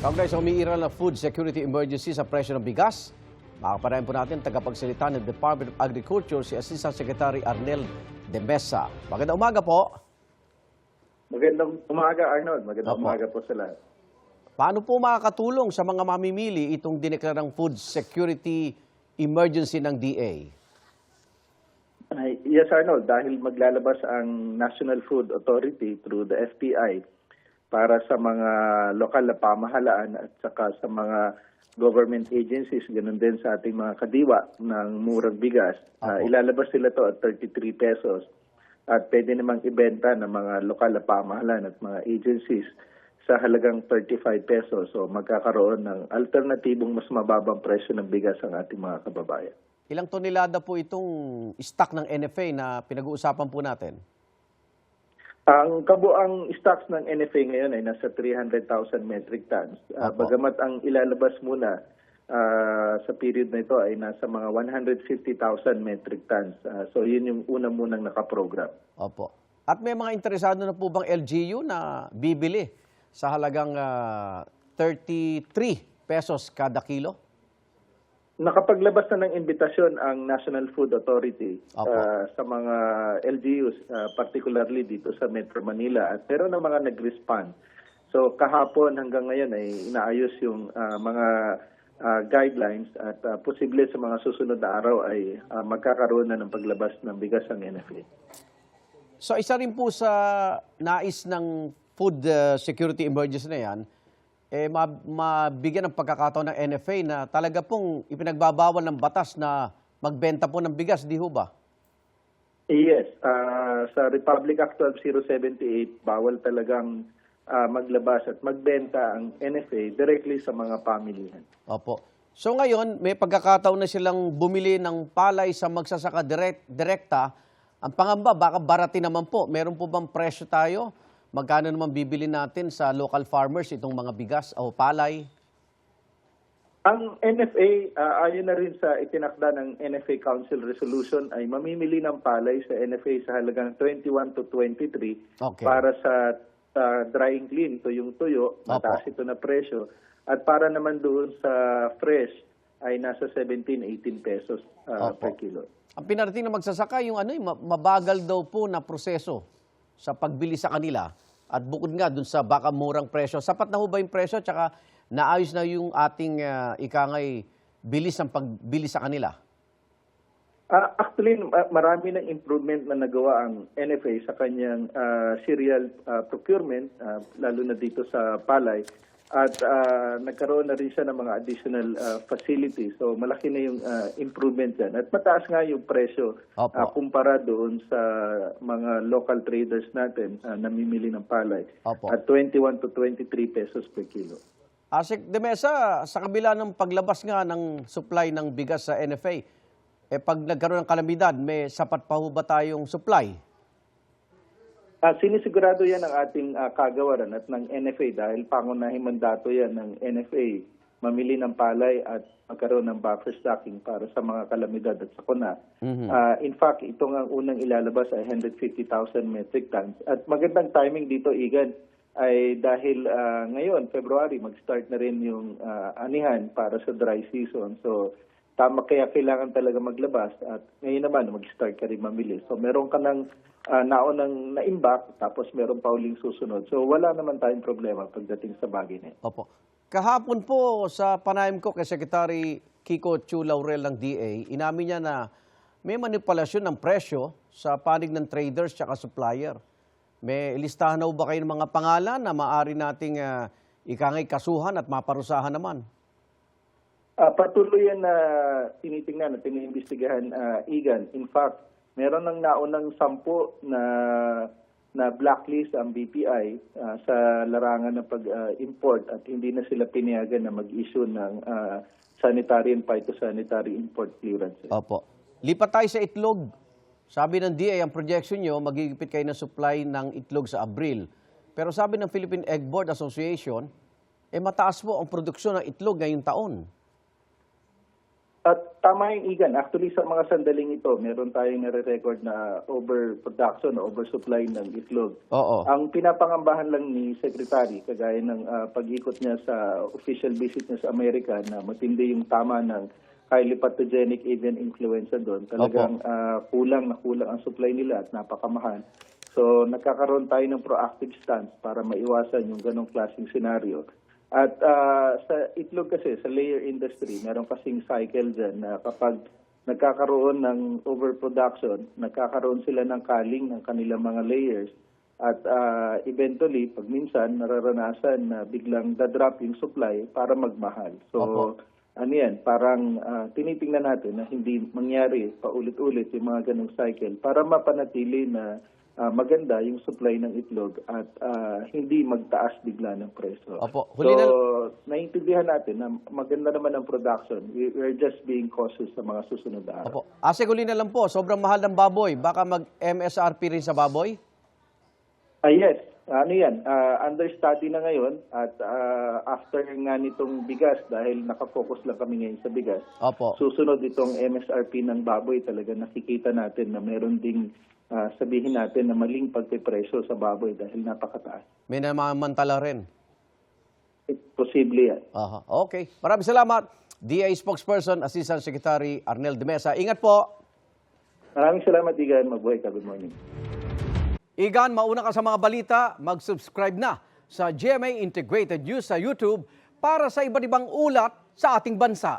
Kaugnay sa umiiral na food security emergency sa presyo ng bigas, makapanayan po natin tagapagsalita ng Department of Agriculture si Assistant Secretary Arnel de Mesa. Magandang umaga po. Magandang umaga, Arnold. Magandang Opo. umaga po sa lahat. Paano po makakatulong sa mga mamimili itong dineklarang food security emergency ng DA? Yes, Arnold. Dahil maglalabas ang National Food Authority through the FPI para sa mga lokal na pamahalaan at saka sa mga government agencies, ganun din sa ating mga kadiwa ng murang bigas. Ilalabas sila to at 33 pesos at pwede namang ibenta ng mga lokal na pamahalaan at mga agencies sa halagang 35 pesos. So magkakaroon ng alternatibong mas mababang presyo ng bigas ang ating mga kababayan. Ilang tonelada po itong stock ng NFA na pinag-uusapan po natin? Ang kabuang stocks ng NFA ngayon ay nasa 300,000 metric tons. Bagamat ang ilalabas muna sa period na ito ay nasa mga 150,000 metric tons. So yun yung una munang nakaprogram. Opo. At may mga interesado na po bang LGU na bibili sa halagang 33 pesos kada kilo? Nakapaglabas na ng imbitasyon ang National Food Authority sa mga LGUs, particularly dito sa Metro Manila, at meron ng mga nag-respond. So kahapon hanggang ngayon ay inaayos yung mga guidelines at posible sa mga susunod na araw ay magkakaroon na ng paglabas ng bigas ang NFA. So isa rin po sa nais ng food security emergency na yan, mabigyan ng pagkakataon ng NFA na talaga pong ipinagbabawal ng batas na magbenta po ng bigas, di ho ba? Yes. Sa Republic Act 12078, bawal talagang maglabas at magbenta ang NFA directly sa mga pamilihan. Opo. So ngayon, may pagkakataon na silang bumili ng palay sa magsasaka direkta. Ang pangamba, baka baratin naman po. Meron po bang presyo tayo? Magkano naman bibili natin sa local farmers itong mga bigas o palay? Ang NFA, ayon na rin sa itinakda ng NFA Council Resolution, ay mamimili ng palay sa NFA sa halagang 21 to 23 para sa drying clean, tuyong tuyo, mataas ito na presyo. At para naman doon sa fresh ay nasa 17-18 pesos per kilo. Ang pinarating na magsasaka, yung mabagal daw po na proseso sa pagbili sa kanila. At bukod nga dun sa baka murang presyo, sapat na ho ba yung presyo? Tsaka naayos na yung ating ikangay bilis ng pagbili sa kanila? Actually, marami ng improvement na nagawa ang NFA sa kanyang cereal procurement, lalo na dito sa palay. At nagkaroon na rin siya ng mga additional facilities. So malaki na yung improvement dyan. At mataas nga yung presyo kumpara doon sa mga local traders natin na namimili ng palay. At 21 to 23 pesos per kilo. Asik de Mesa, sa kabila ng paglabas nga ng supply ng bigas sa NFA, pag nagkaroon ng kalamidad, may sapat pa ho ba tayong supply? Sinisigurado yan ng ating kagawaran at ng NFA dahil pangunahing mandato yan ng NFA mamili ng palay at magkaroon ng buffer stocking para sa mga kalamidad at sakuna. In fact, ito nga unang ilalabas ay 150,000 metric tons. At magandang timing dito, Igan, ay dahil ngayon, February, mag-start na rin yung anihan para sa dry season. So, tama kaya kailangan talaga maglabas at ngayon naman mag-start ka rin mamili. So meron ka ng naunang na-imbak tapos meron pa uling susunod. So wala naman tayong problema pagdating sa bagay na ito. Opo. Kahapon po sa panayam ko kay Secretary Kiko Chu Laurel ng DA, inamin niya na may manipulasyon ng presyo sa panig ng traders at supplier. May listahan na ba kayo ng mga pangalan na maaari nating ikangay kasuhan at maparusahan naman? Patuloy yan na tinitingnan at tiniimbestigahan, Igan. In fact, meron ng naunang 10 na blacklist ang BPI sa larangan ng pag-import at hindi na sila pinayagan na mag-issue ng sanitary and phytosanitary import clearance. Opo. Lipat tayo sa itlog. Sabi ng DA, ang projection nyo, magigipit kayo ng supply ng itlog sa Abril. Pero sabi ng Philippine Egg Board Association, mataas po ang produksyon ng itlog ngayong taon. At tama yung Igan. Actually, sa mga sandaling ito, meron tayong nare-record na overproduction, oversupply ng itlog. Oo. Ang pinapangambahan lang ni Secretary, kagaya ng pag-ikot niya sa official visit niya sa Amerika, na matindi yung tama ng highly pathogenic avian influenza doon. Talagang kulang ang supply nila at napakamahal. So, nagkakaroon tayo ng proactive stance para maiwasan yung ganong klaseng senaryo. At sa itlog kasi, sa layer industry, meron kasing cycle dyan na kapag nagkakaroon ng overproduction, nagkakaroon sila ng kaling ng kanilang mga layers. At eventually, pag minsan, nararanasan na biglang dadrop yung supply para magmahal. So, ano yan, parang tinitingnan natin na hindi mangyari paulit-ulit yung mga ganong cycle para mapanatili na maganda yung supply ng itlog at hindi magtaas bigla ng presyo. Opo. So, naiintindihan natin na maganda naman ang production. We're just being cautious sa mga susunod na araw. Opo. Huli na lang po, sobrang mahal ng baboy. Baka mag-MSRP rin sa baboy? Yes. Ano yan? Under study na ngayon at after nga nitong bigas, dahil nakafocus lang kami ngayon sa bigas, Opo. susunod itong MSRP ng baboy, talaga nakikita natin na meron ding sabihin natin na maling pagpipresyo sa baboy dahil napakataas. May namamantala rin. Posible yan. Aha. Okay. Maraming salamat. DA Spokesperson, Assistant Secretary Arnel de Mesa. Ingat po. Maraming salamat, Igan. Mabuhay ka. Good morning. Igan, mauna ka sa mga balita, mag-subscribe na sa GMA Integrated News sa YouTube para sa iba't ibang ulat sa ating bansa.